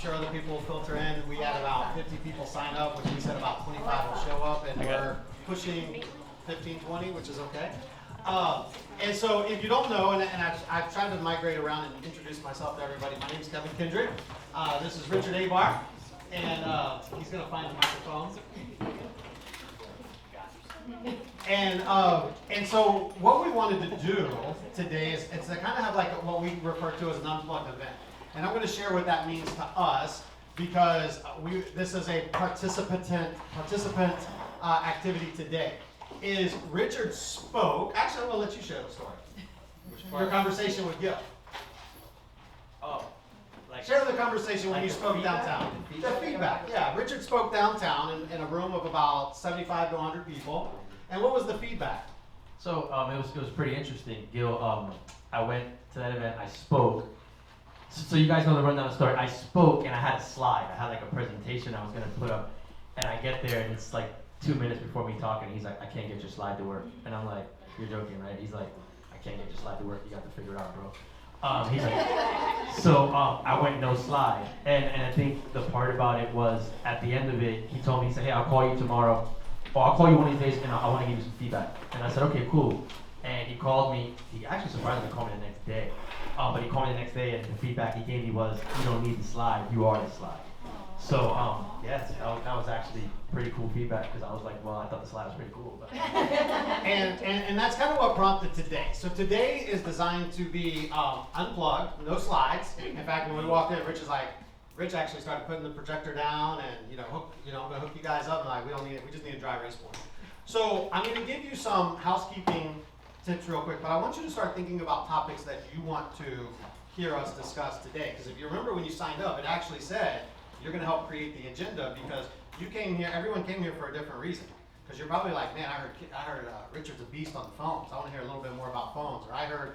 sure other people will filter in. We had about 50 people sign up, which we said about 25 will show up, and we're pushing 15, 20, which is okay. And so if you don't know, and I've tried to migrate around and introduce myself to everybody. My name is Kevin Kendrick. This is Richard Abar, and he's going to find the microphone. And so what we wanted to do today is it's to kind of have like what we refer to as an unplugged event. And I'm going to share what that means to us because this is a participant activity today. Is Richard spoke. Actually, I'm going to let you share the story. Your conversation with Gil. Oh. Share the conversation when you spoke downtown. The feedback. Yeah, Richard spoke downtown in a room of about 75 to 100 people. And what was the feedback? So it was pretty interesting. Gil, I went to that event, I spoke. So you guys know the rundown of the story. I spoke and I had a slide. I had like a presentation I was going to put up. And I get there and it's like 2 minutes before me talking. He's like, I can't get your slide to work. And I'm like, you're joking, right? He's like, I can't get your slide to work. You got to figure it out, bro. He's like, so I went no slide. And I think the part about it was at the end of it, he told me, he said, hey, I'll call you tomorrow. Or I'll call you one of these days and I want to give you some feedback. And I said, okay, cool. And he called me. He actually surprisingly called me the next day. But he called me the next day and the feedback he gave me was, you don't need the slide, you are the slide. So, yes, that was actually pretty cool feedback because I was like, well, I thought the slide was pretty cool. But. and that's kind of what prompted today. So today is designed to be unplugged, no slides. In fact, when we walked in, Rich actually started putting the projector down and, I'm going to hook you guys up. And like, we don't need it. We just need a dry erase board. So I'm going to give you some housekeeping tips real quick, but I want you to start thinking about topics that you want to hear us discuss today. Because if you remember when you signed up, it actually said you're going to help create the agenda because you came here, everyone came here for a different reason. Because you're probably like, man, I heard Richard's a beast on the phones. I want to hear a little bit more about phones. Or I heard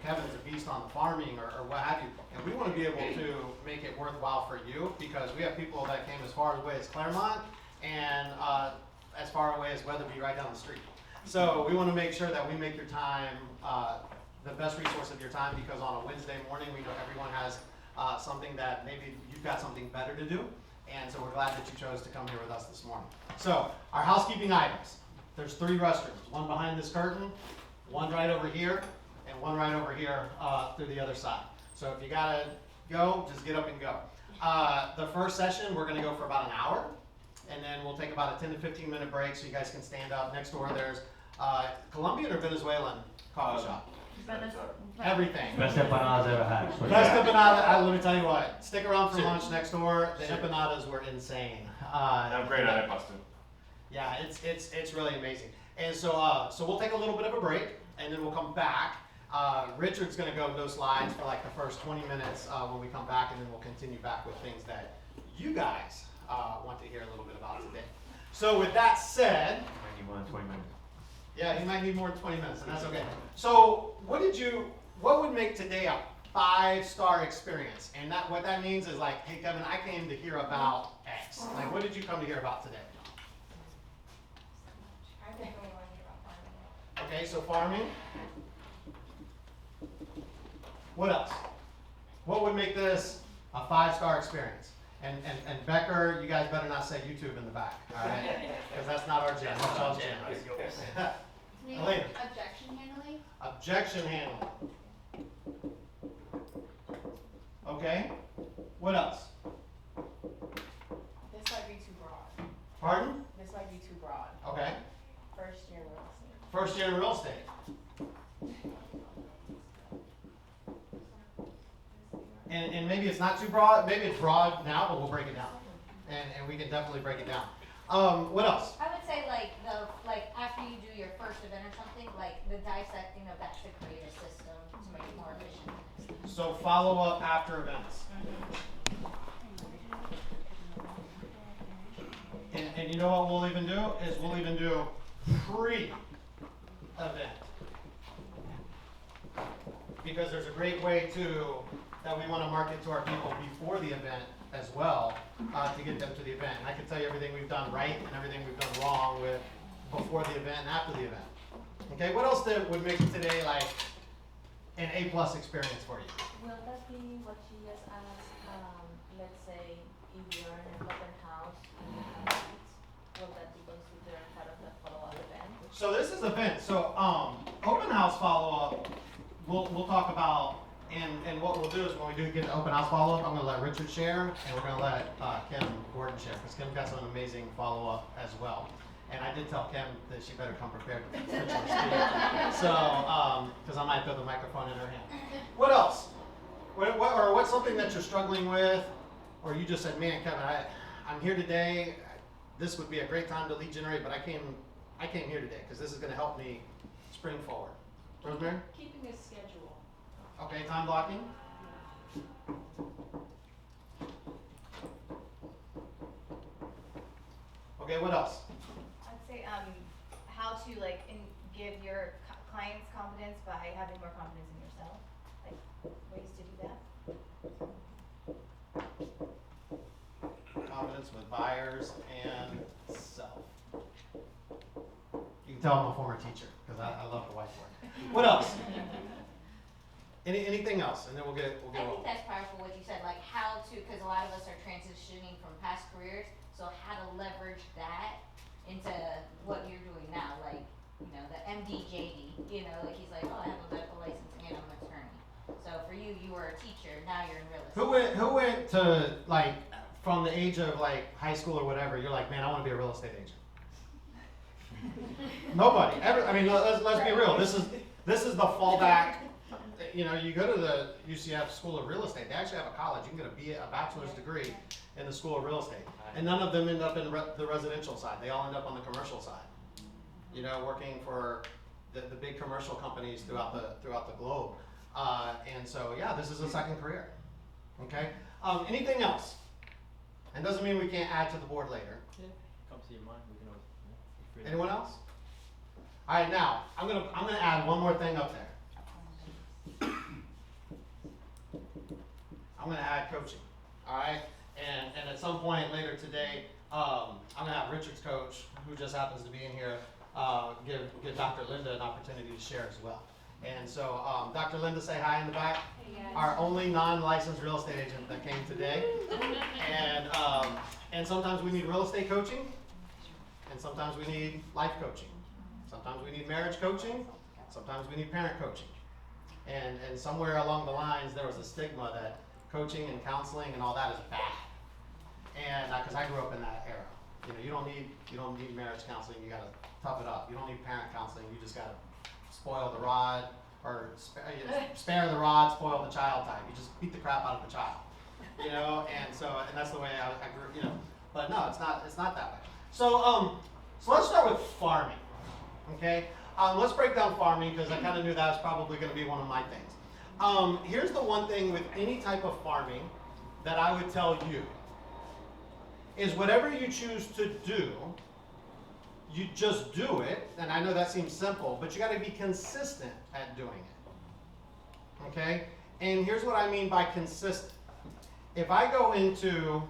Kevin's a beast on the farming or what have you. And we want to be able to make it worthwhile for you because we have people that came as far away as Claremont and as far away as Weatherby right down the street. So we want to make sure that we make your time the best resource of your time because on a Wednesday morning we know everyone has something that maybe you've got something better to do. And so we're glad that you chose to come here with us this morning. So our housekeeping items. There's 3 restrooms. One behind this curtain, one right over here, and one right over here through the other side. So if you gotta go, just get up and go. The first session, we're gonna go for about an hour, and then we'll take about a 10 to 15 minute break so you guys can stand up. Next door there's Colombian or Venezuelan coffee shop? Everything. Best empanadas I ever had. Best empanada, let me tell you what, stick around for lunch next door. The empanadas were insane. I'm great at it, pasta. Yeah, it's really amazing. And so we'll take a little bit of a break, and then we'll come back. Richard's going to go no slides for like the first 20 minutes when we come back, and then we'll continue back with things that you guys want to hear a little bit about today. So with that said, I need more than 20 minutes. Yeah, he might need more than 20 minutes, and that's okay. So what would make today a 5-star experience? And what that means is like, hey Kevin, I came to hear about X. Like, what did you come to hear about today? I definitely want to hear about farming. Okay, so farming. What else? What would make this a 5-star experience? And Becker, you guys better not say YouTube in the back, all right? Because that's not our jam. That's y'all's jam. Maybe Elena. objection handling. Objection handling. Okay. What else? This might be too broad. Pardon? This might be too broad. Okay. First year real estate. First year in real estate. And maybe it's not too broad. Maybe it's broad now, but we'll break it down. And we can definitely break it down. What else? I would say like after you do your first event or something, like the dissecting of that to create a system to make it more efficient. So follow up after events. And you know what we'll even do is we'll even do pre-event. Because there's a great way that we want to market to our people before the event as well to get them to the event. And I can tell you everything we've done right and everything we've done wrong with before the event and after the event. Okay, what else would make today like an A+ experience for you? Will that be what you just asked, let's if you're in an open house and you have seats, will that be considered part of the follow-up event? So this is event. So open house follow-up, we'll talk about, and what we'll do is when we do get to open house follow-up, I'm gonna let Richard share, and we're gonna let Kim Gordon share, because Kim got some amazing follow-up as well. And I did tell Kim that she better come prepared to pitch on stage. So, because I might throw the microphone in her hand. What else? What's something that you're struggling with, or you just said, man, Kevin, I'm here today. This would be a great time to lead generate, but I came here today because this is going to help me spring forward. Rosemary? Keeping a schedule. Okay, time blocking. Okay, what else? I'd say how to give your clients confidence by having more confidence in yourself, like ways to do that. Confidence with buyers and self. You can tell I'm a former teacher because I love the whiteboard. What else? Anything else? And then we'll get I think that's powerful what you said, like how to, because a lot of us are transitioning from past careers, so how to leverage that into what you're doing now, like, you know, the MD/JD, you know, like he's like, oh, I have a medical license and I'm an attorney. So for you, you were a teacher, now you're in real estate. Who went to, like, from the age of like high school or whatever, you're like, man, I want to be a real estate agent? Nobody. I mean, let's be real. This is the fallback. You know, you go to the UCF School of Real Estate. They actually have a college. You can get a bachelor's degree in the School of Real Estate, and none of them end up in the residential side. They all end up on the commercial side. You know, working for the big commercial companies throughout the globe. And so, yeah, this is a second career. Okay. Anything else? And doesn't mean we can't add to the board later. Yeah, comes to your mind. We can always. Yeah, Anyone else? All right, now I'm gonna add one more thing up there. I'm gonna add coaching. All right, and at some point later today, I'm gonna have Richard's coach, who just happens to be in here, give Dr. Linda an opportunity to share as well. And so, Dr. Linda, say hi in the back. Hey guys. Our only non-licensed real estate agent that came today. And sometimes we need real estate coaching, and sometimes we need life coaching. Sometimes we need marriage coaching, sometimes we need parent coaching. And somewhere along the lines, there was a stigma that coaching and counseling and all that is bad. And because I grew up in that era, you know, you don't need marriage counseling. You gotta tough it up. You don't need parent counseling. You just gotta spoil the rod, or spare the rod, spoil the child type. You just beat the crap out of the child, you know. And that's the way I grew, you know. But no, it's not that way. So let's start with farming. Okay. Let's break down farming because I kind of knew that was probably going to be one of my things. Here's the one thing with any type of farming that I would tell you is whatever you choose to do, you just do it. And I know that seems simple, but you got to be consistent at doing it. Okay? And here's what I mean by consistent. If I go into,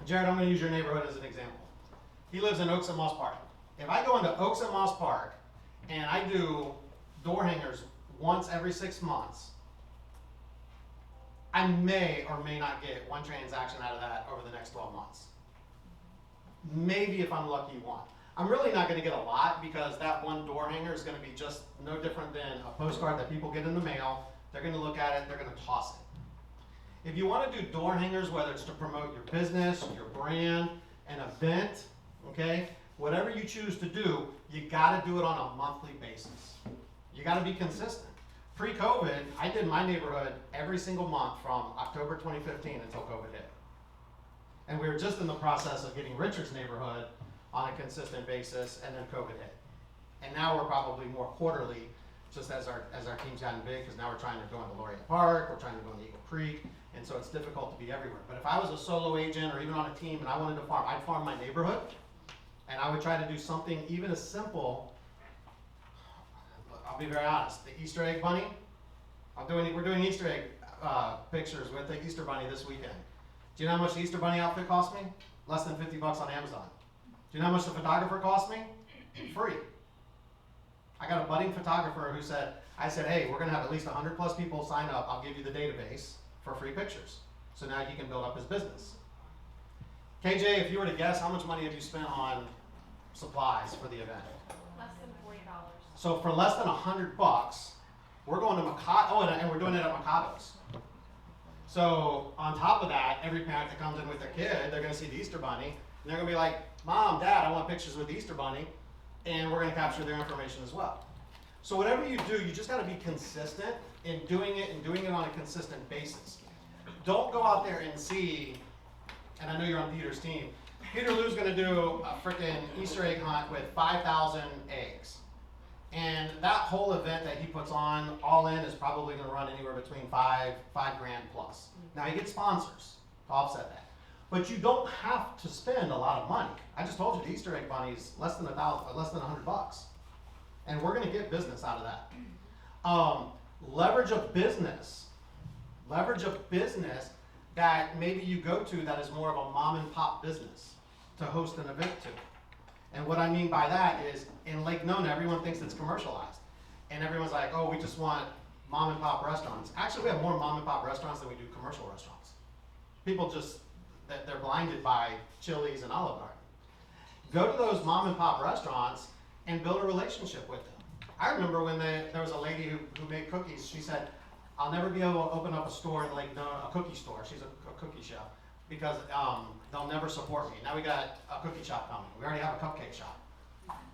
Jared, I'm going to use your neighborhood as an example. He lives in Oaks and Moss Park. If I go into Oaks and Moss Park and I do door hangers once every 6 months, I may or may not get one transaction out of that over the next 12 months. Maybe if I'm lucky, one. I'm really not going to get a lot because that one door hanger is going to be just no different than a postcard that people get in the mail. They're going to look at it, they're going to toss it. If you want to do door hangers, whether it's to promote your business, your brand, an event, okay, whatever you choose to do, you got to do it on a monthly basis. You got to be consistent. Pre-COVID, I did my neighborhood every single month from October 2015 until COVID hit. And we were just in the process of getting Richard's neighborhood on a consistent basis, and then COVID hit. And now we're probably more quarterly, just as our team's gotten big, because now we're trying to go into Laureate Park, we're trying to go into Eagle Creek, and so it's difficult to be everywhere. But if I was a solo agent or even on a team and I wanted to farm, I'd farm my neighborhood. And I would try to do something even as simple. I'll be very honest. The Easter egg bunny. We're doing Easter egg pictures with the Easter bunny this weekend. Do you know how much the Easter bunny outfit cost me? Less than $50 on Amazon. Do you know how much the photographer cost me? Free. I got a budding photographer who said, I said, hey, we're gonna have at least 100+ people sign up. I'll give you the database for free pictures. So now he can build up his business. KJ, if you were to guess, how much money have you spent on supplies for the event? Less than $40. So for less than $100, we're going to Mikado, oh, and we're doing it at Mikado's. So on top of that, every parent that comes in with their kid, they're gonna see the Easter Bunny, and they're gonna be like, Mom, Dad, I want pictures with the Easter Bunny, and we're gonna capture their information as well. So whatever you do, you just gotta be consistent in doing it and doing it on a consistent basis. Don't go out there and see, and I know you're on Peter's team, Peter Lou's gonna do a freaking Easter egg hunt with 5,000 eggs. And that whole event that he puts on, all in, is probably gonna run anywhere between $5 grand plus. Now he gets sponsors to offset that. But you don't have to spend a lot of money. I just told you the Easter egg bunny is less than $100. And we're gonna get business out of that. Leverage a business that maybe you go to that is more of a mom and pop business to host an event to. And what I mean by that is, in Lake Nona, everyone thinks it's commercialized. And everyone's like, oh, we just want mom and pop restaurants. Actually, we have more mom and pop restaurants than we do commercial restaurants. People just, they're blinded by Chili's and Olive Garden. Go to those mom and pop restaurants and build a relationship with them. I remember when there was a lady who made cookies. She said, I'll never be able to open up a store in Lake Nona, a cookie store. She's a cookie shop, because they'll never support me. Now we got a cookie shop coming. We already have a cupcake shop.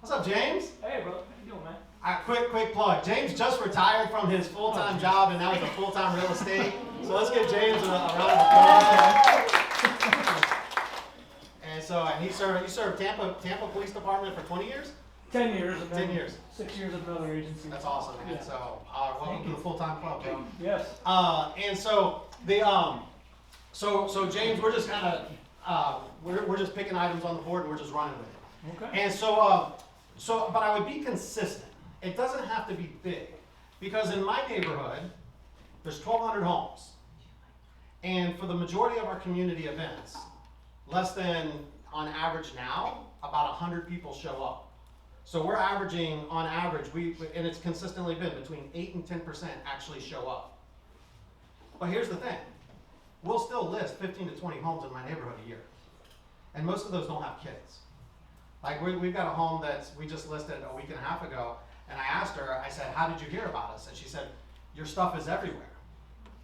What's up, James? Hey, bro. How you doing, man? Quick plug. James just retired from his full-time job, and now he's a full-time real estate. So let's give James a round of applause. And he served Tampa Police Department for 20 years? 10 years. And 10 years. 6 years at another agency. That's awesome, man. Yeah. So welcome to the full-time club, bro. Yes. And so the so James, we're just kind of we're just picking items on the board and we're just running with it. Okay. And so but I would be consistent. It doesn't have to be big, because in my neighborhood there's 1,200 homes, and for the majority of our community events, less than, on average now, about 100 people show up. So we're averaging, on average, and it's consistently been between 8 and 10% actually show up. But here's the thing. We'll still list 15 to 20 homes in my neighborhood a year. And most of those don't have kids. Like we've got a home that we just listed a week and a half ago, and I asked her, I said, how did you hear about us? And she said, your stuff is everywhere.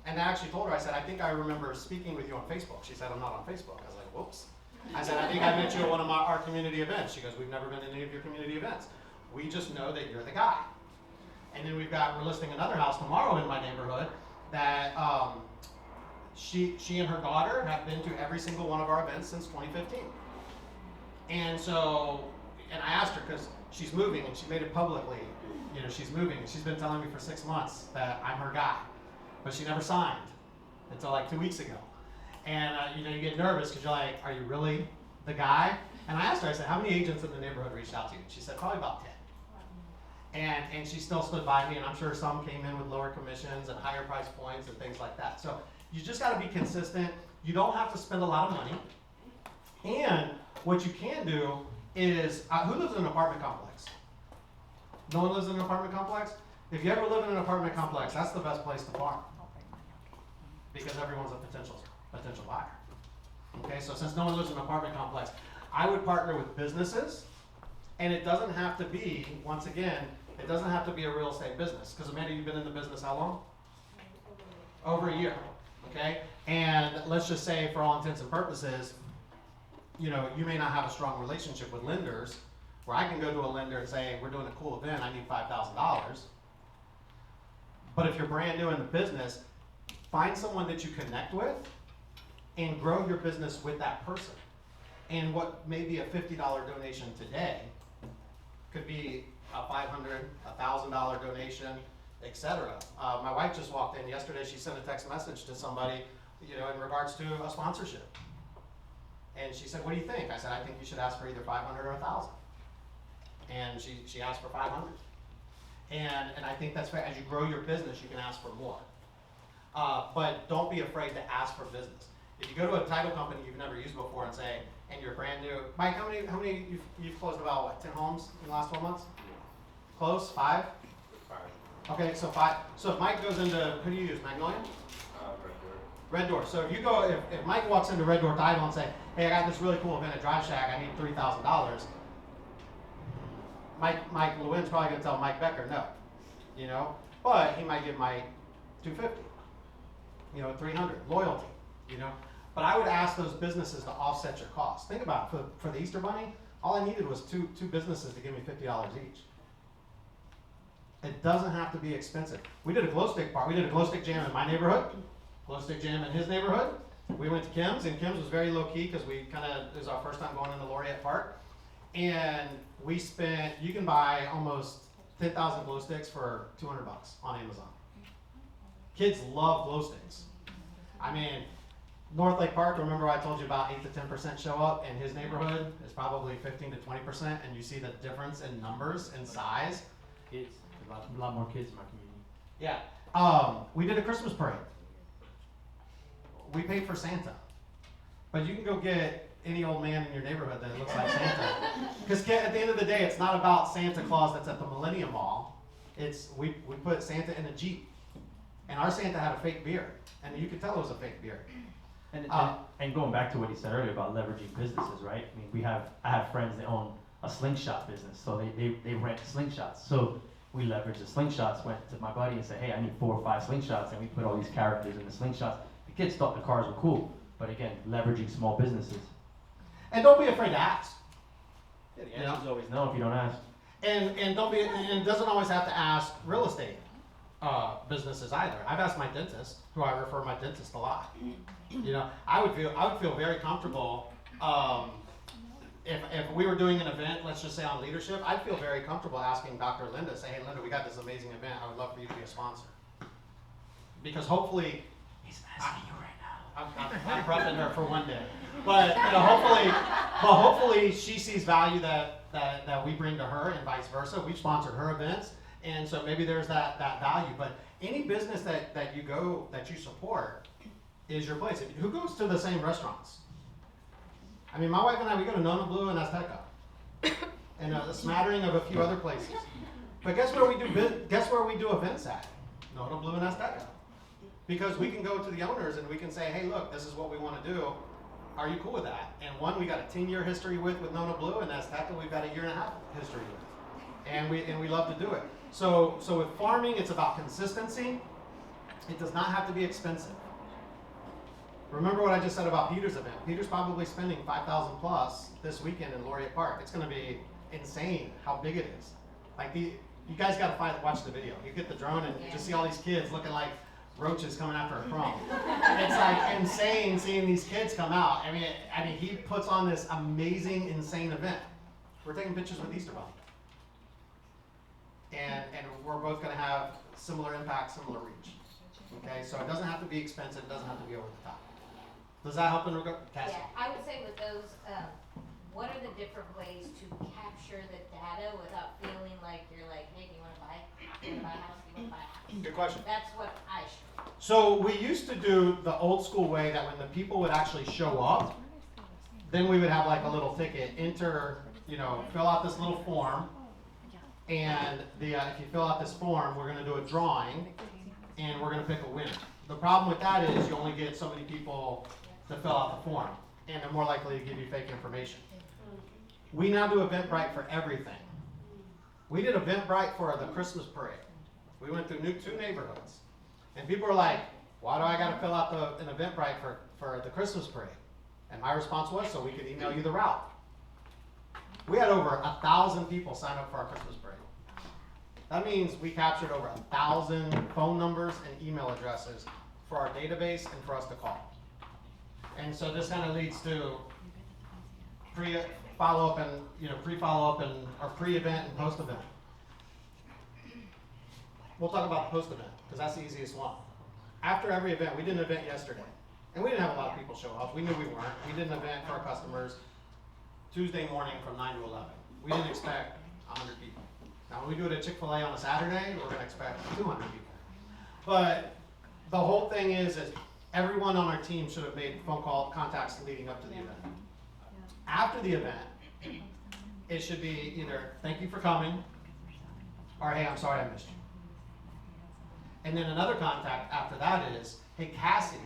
And I actually told her, I said, I think I remember speaking with you on Facebook. She said, I'm not on Facebook. I was like, whoops. I said, I think I met you at one of our community events. She goes, we've never been to any of your community events. We just know that you're the guy. And then we're listing another house tomorrow in my neighborhood that she and her daughter have been to every single one of our events since 2015. And I asked her, because she's moving and she made it publicly, she's moving. She's been telling me for 6 months that I'm her guy, but she never signed until like 2 weeks ago. And you get nervous because you're like, are you really the guy? And I asked her, I said, how many agents in the neighborhood reached out to you? She said, probably about 10. And she still stood by me, and I'm sure some came in with lower commissions and higher price points and things like that. So you just got to be consistent. You don't have to spend a lot of money. And what you can do is, who lives in an apartment complex? No one lives in an apartment complex? If you ever live in an apartment complex, that's the best place to farm, because everyone's a potential buyer. Okay, so since no one lives in an apartment complex, I would partner with businesses, and it doesn't have to be, once again, it doesn't have to be a real estate business, because Amanda, you've been in the business how long? Over a year, okay? And let's just say, for all intents and purposes, you may not have a strong relationship with lenders, where I can go to a lender and say, we're doing a cool event, I need $5,000. But if you're brand new in the business, find someone that you connect with and grow your business with that person. And what may be a $50 donation today could be a $500, $1,000 donation, etc. My wife just walked in yesterday. She sent a text message to somebody, in regards to a sponsorship. And she said, what do you think? I said, I think you should ask for either 500 or 1,000. And she asked for 500. And I think that's fair. As you grow your business, you can ask for more. But don't be afraid to ask for business. If you go to a title company you've never used before and say, and you're brand new, Mike, how many you've closed about 10 homes in the last 12 months? Close? 5? 5. Okay, so 5. So if Mike goes into, who do you use, Magnolia? Red Door. So if you go, if Mike walks into Red Door Title and say, hey, I got this really cool event at Drive Shack, I need $3,000. Mike Lewin's probably gonna tell Mike Becker no, you know, but he might give Mike $250, you know, $300, loyalty, you know. But I would ask those businesses to offset your costs. Think about it, for the Easter Bunny, all I needed was two businesses to give me $50 each. It doesn't have to be expensive. We did a glow stick bar. We did a glow stick jam in my neighborhood, glow stick jam in his neighborhood. We went to Kim's, and Kim's was very low key because it was our first time going into Laureate Park. And we spent, you can buy almost 10,000 glow sticks for $200 on Amazon. Kids love glow sticks. I mean, North Lake Park, remember I told you about 8 to 10% show up in his neighborhood? It's probably 15 to 20%, and you see the difference in numbers and size. Kids, a lot more kids in my community. Yeah. We did a Christmas parade. We paid for Santa. But you can go get any old man in your neighborhood that looks like Santa. Because at the end of the day, it's not about Santa Claus that's at the Millennium Mall. We put Santa in a Jeep. And our Santa had a fake beard. And you could tell it was a fake beard. And going back to what he said earlier about leveraging businesses, right? I mean, I have friends that own a slingshot business, so they rent slingshots. So we leveraged the slingshots, went to my buddy and said, hey, I need 4 or 5 slingshots, and we put all these characters in the slingshots. The kids thought the cars were cool, but again, leveraging small businesses. And don't be afraid to ask. Yeah, the answer's always no if you don't ask. And don't be, and it doesn't always have to ask real estate businesses either. I've asked my dentist, who I refer my dentist a lot. You know, I would feel very comfortable if we were doing an event, let's just say on leadership, I'd feel very comfortable asking Dr. Linda, say, hey Linda, we got this amazing event, I would love for you to be a sponsor. Because hopefully, He's asking you right now. I'm prepping her for one day. But you know, hopefully she sees value that we bring to her and vice versa. We've sponsored her events, and so maybe there's that value. But any business that you support is your place. Who goes to the same restaurants? I mean, my wife and I, we go to Nona Blue and Azteca, and a smattering of a few other places. But guess where we do events at? Nona Blue and Azteca. Because we can go to the owners and we can say, hey, look, this is what we want to do. Are you cool with that? And one, we got a 10-year history with Nona Blue, and Azteca, we've got a 1.5 year history with. And we love to do it. So with farming, it's about consistency. It does not have to be expensive. Remember what I just said about Peter's event. Peter's probably spending $5,000 plus this weekend in Laureate Park. It's going to be insane how big it is. Like you guys got to watch the video. You get the drone and you just see all these kids looking like roaches coming after a crumb. It's like insane seeing these kids come out. I mean, he puts on this amazing, insane event. We're taking pictures with Easter Bunny. And we're both going to have similar impact, similar reach. Okay, so it doesn't have to be expensive. It doesn't have to be over the top. Does that help in regard? Cassie? Yeah, I would say with those, what are the different ways to capture the data without feeling like you're like, hey, do you want to buy a house? Do you want to buy a house? Good question. That's what I struggle. So we used to do the old school way that when the people would actually show up, then we would have like a little ticket, fill out this little form, and if you fill out this form, we're going to do a drawing, and we're going to pick a winner. The problem with that is you only get so many people to fill out the form, and they're more likely to give you fake information. We now do Eventbrite for everything. We did Eventbrite for the Christmas parade. We went through 2 neighborhoods. And people are like, why do I got to fill out an Eventbrite for the Christmas parade? And my response was, so we could email you the route. We had over 1,000 people sign up for our Christmas parade. That means we captured over 1,000 phone numbers and email addresses for our database and for us to call. And so this kind of leads to pre-follow-up and or pre-event and post-event. We'll talk about the post-event, because that's the easiest one. After every event, we did an event yesterday, and we didn't have a lot of people show up. We knew we weren't. We did an event for our customers Tuesday morning from 9 to 11. We didn't expect 100 people. Now, when we do it at Chick-fil-A on a Saturday, we're going to expect 200 people. But the whole thing is everyone on our team should have made phone call contacts leading up to the event. After the event, it should be either, thank you for coming, or hey, I'm sorry I missed you. And then another contact after that is, hey, Cassie,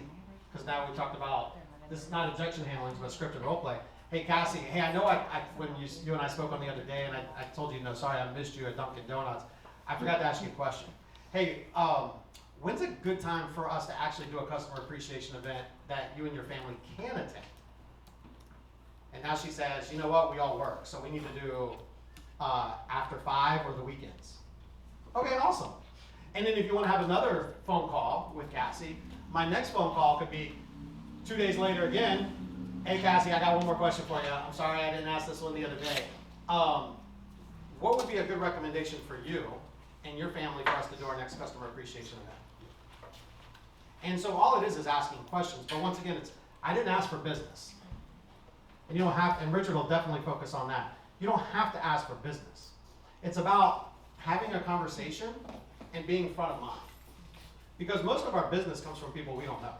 because now we talked about, this is not objection handling, but scripted role play. Hey Cassie, hey, I know when you and I spoke on the other day, and I told you, no, sorry, I missed you at Dunkin' Donuts. I forgot to ask you a question. Hey, when's a good time for us to actually do a customer appreciation event that you and your family can attend? And now she says, you know what, we all work, so we need to do after 5 or the weekends. Okay, awesome. And then if you want to have another phone call with Cassie, my next phone call could be 2 days later again. Hey Cassie, I got one more question for you. I'm sorry I didn't ask this one the other day. What would be a good recommendation for you and your family for us to do our next customer appreciation event? And so all it is asking questions. But once again, I didn't ask for business. And you don't have, and Richard will definitely focus on that. You don't have to ask for business. It's about having a conversation and being front of mind. Because most of our business comes from people we don't know.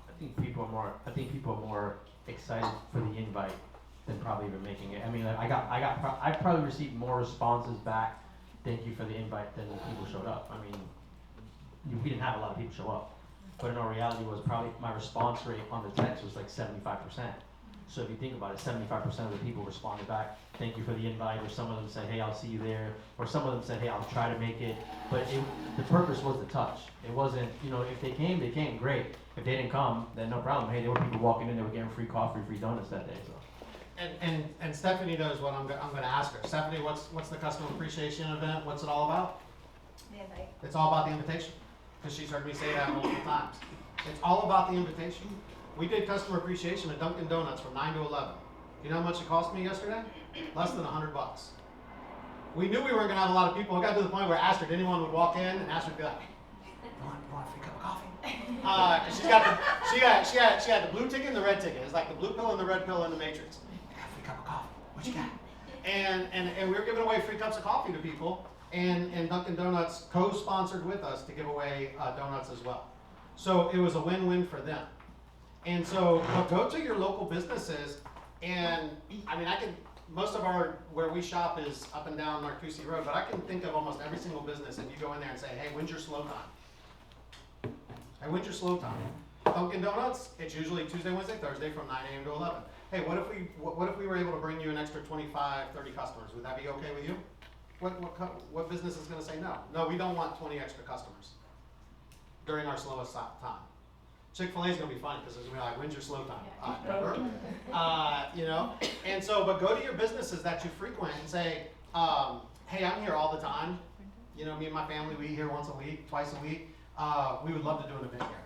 I think people are more excited for the invite than probably even making it. I mean, like, I probably received more responses back, thank you for the invite, than people showed up. I mean, we didn't have a lot of people show up, but in all reality was probably my response rate on the text was like 75%. So if you think about it, 75% of the people responded back, thank you for the invite, or some of them said, hey, I'll see you there, or some of them said, hey, I'll try to make it. But the purpose was the touch. It wasn't, if they came, great. If they didn't come, then no problem. Hey, there were people walking in, they were getting free coffee, free donuts that day. So. And Stephanie knows what I'm going to ask her. Stephanie, what's the customer appreciation event? What's it all about? The invite. It's all about the invitation, because she's heard me say that multiple times. It's all about the invitation. We did customer appreciation at Dunkin' Donuts from 9 to 11. You know how much it cost me yesterday? Less than $100. We knew we weren't going to have a lot of people. It got to the point where Astrid, anyone would walk in, and Astrid would be like, you want a free cup of coffee? She had the blue ticket and the red ticket. It's like the blue pill and the red pill in the Matrix. I got a free cup of coffee. What you got? And we were giving away free cups of coffee to people, and Dunkin' Donuts co-sponsored with us to give away donuts as well. So it was a win-win for them. And so go to your local businesses, and I mean, most of where we shop is up and down Marcusi Road, but I can think of almost every single business if you go in there and say, hey, when's your slow time? Hey, when's your slow time? Dunkin' Donuts, it's usually Tuesday, Wednesday, Thursday from 9 a.m. to 11. Hey, what if we were able to bring you an extra 25, 30 customers? Would that be okay with you? What business is going to say no? No, we don't want 20 extra customers during our slowest time. Chick-fil-A is going to be funny because it's going to be like, when's your slow time? Never. And so, but go to your businesses that you frequent and say, hey, I'm here all the time. Me and my family, we eat here once a week, twice a week. We would love to do an event here.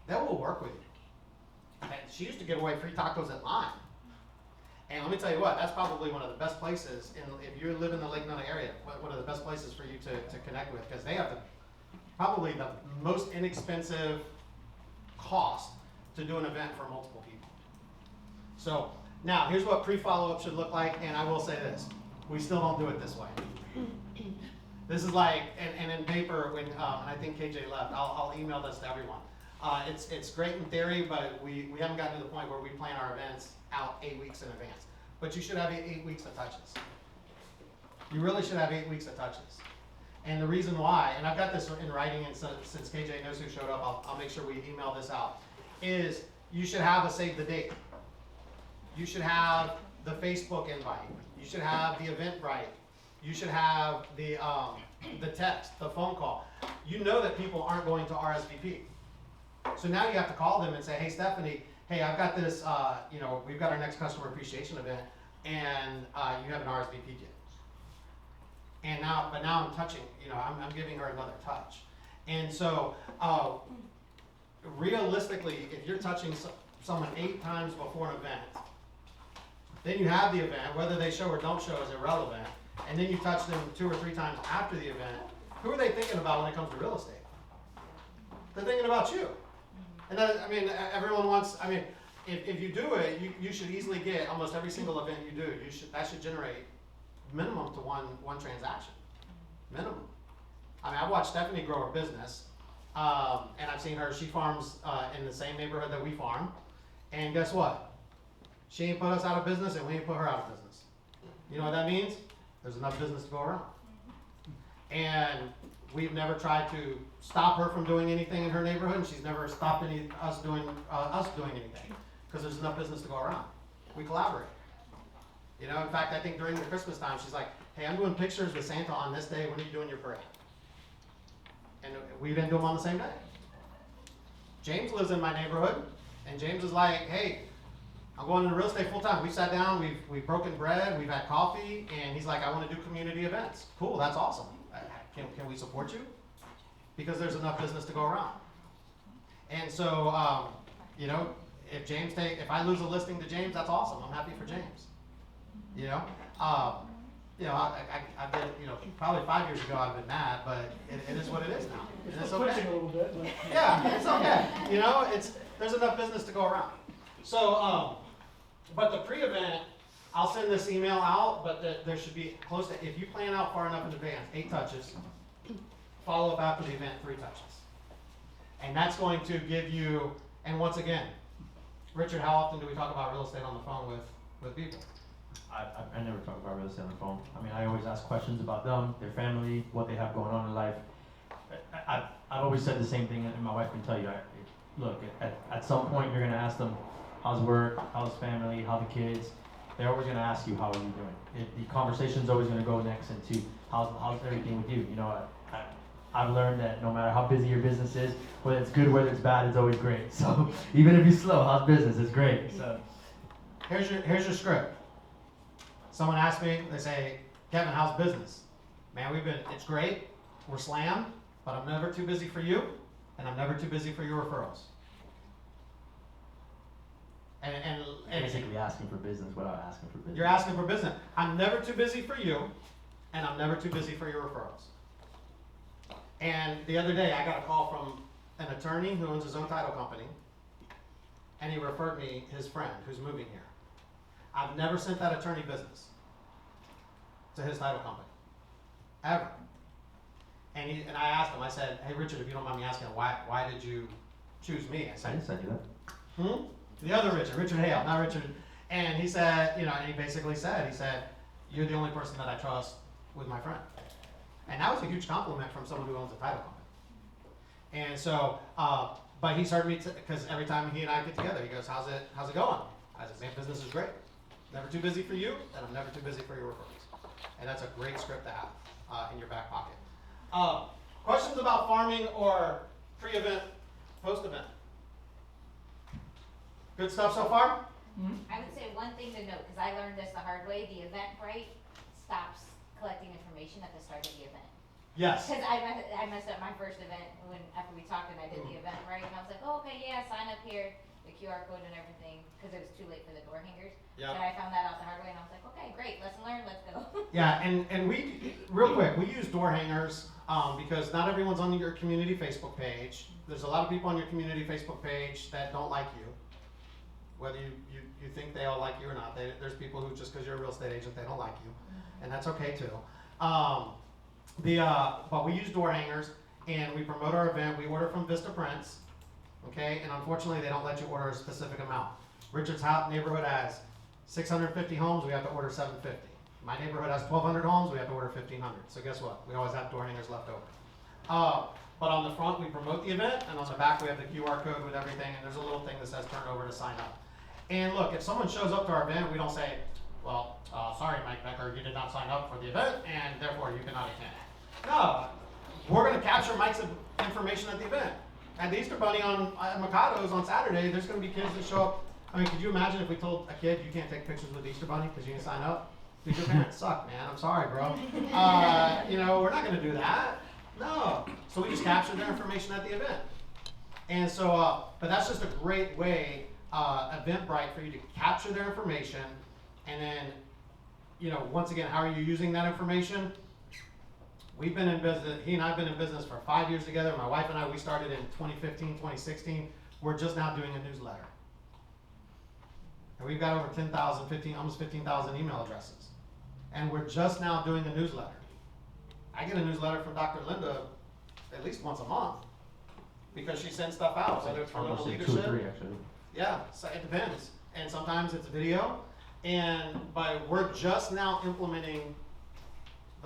That will work with you. And she used to give away free tacos at Lime. And let me tell you what, that's probably one of the best places, if you live in the Lake Nona area, one of the best places for you to connect with, because they have probably the most inexpensive cost to do an event for multiple people. So now here's what pre-follow-up should look like, and I will say this, we still don't do it this way. This is like, and in paper, when and I think KJ left, I'll email this to everyone. It's great in theory, but we haven't gotten to the point where we plan our events out 8 weeks in advance. But you should have 8 weeks of touches. You really should have 8 weeks of touches. And the reason why, and I've got this in writing, and since KJ knows who showed up, I'll make sure we email this out, is you should have a save the date. You should have the Facebook invite. You should have the Eventbrite. You should have the text, the phone call. You know that people aren't going to RSVP. So now you have to call them and say, hey, Stephanie, hey, I've got this, we've got our next customer appreciation event, and you have an RSVP yet. And now I'm touching, I'm giving her another touch. And so, realistically, if you're touching someone 8 times before an event, then you have the event, whether they show or don't show is irrelevant, and then you touch them 2 or 3 times after the event, who are they thinking about when it comes to real estate? They're thinking about you. And everyone wants, if you do it, you should easily get almost every single event you do, that should generate minimum to one transaction, minimum. I've watched Stephanie grow her business, and I've seen her, she farms in the same neighborhood that we farm, and guess what? She ain't put us out of business, and we ain't put her out of business. You know what that means? There's enough business to go around. And we've never tried to stop her from doing anything in her neighborhood, and she's never stopped us doing anything, because there's enough business to go around. We collaborate. You know, in fact, I think during the Christmas time, she's like, hey, I'm doing pictures with Santa on this day, when are you doing your parade? And we didn't do them on the same day. James lives in my neighborhood, and James is like, hey, I'm going into real estate full time. We sat down, we've broken bread, we've had coffee, and he's like, I want to do community events. Cool, that's awesome. Can we support you? Because there's enough business to go around. And so, you know, if I lose a listing to James, that's awesome. I'm happy for James. You know, I did, you know, probably 5 years ago I'd have been mad, but it is what it is now. And it's okay. Switching a little bit, but. Yeah, it's okay. You know, there's enough business to go around. So, but the pre-event, I'll send this email out, but there should be close to, if you plan out far enough in advance, 8 touches, follow up after the event, 3 touches. And that's going to give you, and once again, Richard, how often do we talk about real estate on the phone with people? I never talk about real estate on the phone. I mean, I always ask questions about them, their family, what they have going on in life. I've always said the same thing, and my wife can tell you. Look, at some point you're gonna ask them, how's work, how's family, how the kids. They're always gonna ask you, how are you doing? The conversation's always gonna go next into how's everything with you. You know, I've learned that no matter how busy your business is, whether it's good, whether it's bad, it's always great. So even if you're slow, how's business? It's great. So here's your script. Someone asks me, they say, Kevin, how's business? Man, it's great. We're slammed, but I'm never too busy for you, and I'm never too busy for your referrals. And basically asking for business without asking for business. You're asking for business. I'm never too busy for you, and I'm never too busy for your referrals. And the other day, I got a call from an attorney who owns his own title company, and he referred me his friend who's moving here. I've never sent that attorney business to his title company, ever. And I asked him, I said, hey Richard, if you don't mind me asking, why did you choose me? I I didn't said, send you that. The other Richard Hale, not Richard. And he said, you know, and he basically said, you're the only person that I trust with my friend. And that was a huge compliment from someone who owns a title company. And so, but he started me, because every time he and I get together, he goes, how's it going? I said, man, business is great. Never too busy for you, and I'm never too busy for your referrals. And that's a great script to have in your back pocket. Questions about farming or pre-event, post-event? Good stuff so far? I would say one thing to note, because I learned this the hard way, the Eventbrite stops collecting information at the start of the event. Yes. Because I messed up my first event after we talked and I did the Eventbrite, and I was like, oh, okay, yeah, sign up here, the QR code and everything, because it was too late for the door hangers. Yeah. But I found that out the hard way, and I was like, okay, great, lesson learned, let's go. Yeah, and we, real quick, we use door hangers because not everyone's on your community Facebook page. There's a lot of people on your community Facebook page that don't like you. Whether you think they all like you or not, there's people who, just because you're a real estate agent, they don't like you. And that's okay too. But we use door hangers, and we promote our event. We order from Vista Prints, okay? And unfortunately, they don't let you order a specific amount. Richard's neighborhood has 650 homes, we have to order 750. My neighborhood has 1,200 homes, we have to order 1,500. So guess what? We always have door hangers left over. But on the front, we promote the event, and on the back, we have the QR code with everything, and there's a little thing that says turn over to sign up. And look, if someone shows up to our event, we don't say, well, sorry, Mike Becker, you did not sign up for the event, and therefore you cannot attend. No, we're going to capture Mike's information at the event. At the Easter Bunny on Mikado's on Saturday, there's going to be kids that show up. I mean, could you imagine if we told a kid you can't take pictures with the Easter Bunny because you didn't sign up? Dude, your parents suck, man. I'm sorry, bro. You know, we're not going to do that. No. So we just capture their information at the event. And so, but that's just a great way, Eventbrite, for you to capture their information. And then, you know, once again, how are you using that information? We've been in business, he and I have been in business for 5 years together. My wife and I, we started in 2015, 2016. We're just now doing a newsletter. And we've got over 10,000, almost 15,000 email addresses. And we're just now doing a newsletter. I get a newsletter from Dr. Linda at least once a month because she sends stuff out, whether it's for Almost little like 2 or leadership. 3 actually. Yeah, so it depends. And sometimes it's video. But we're just now implementing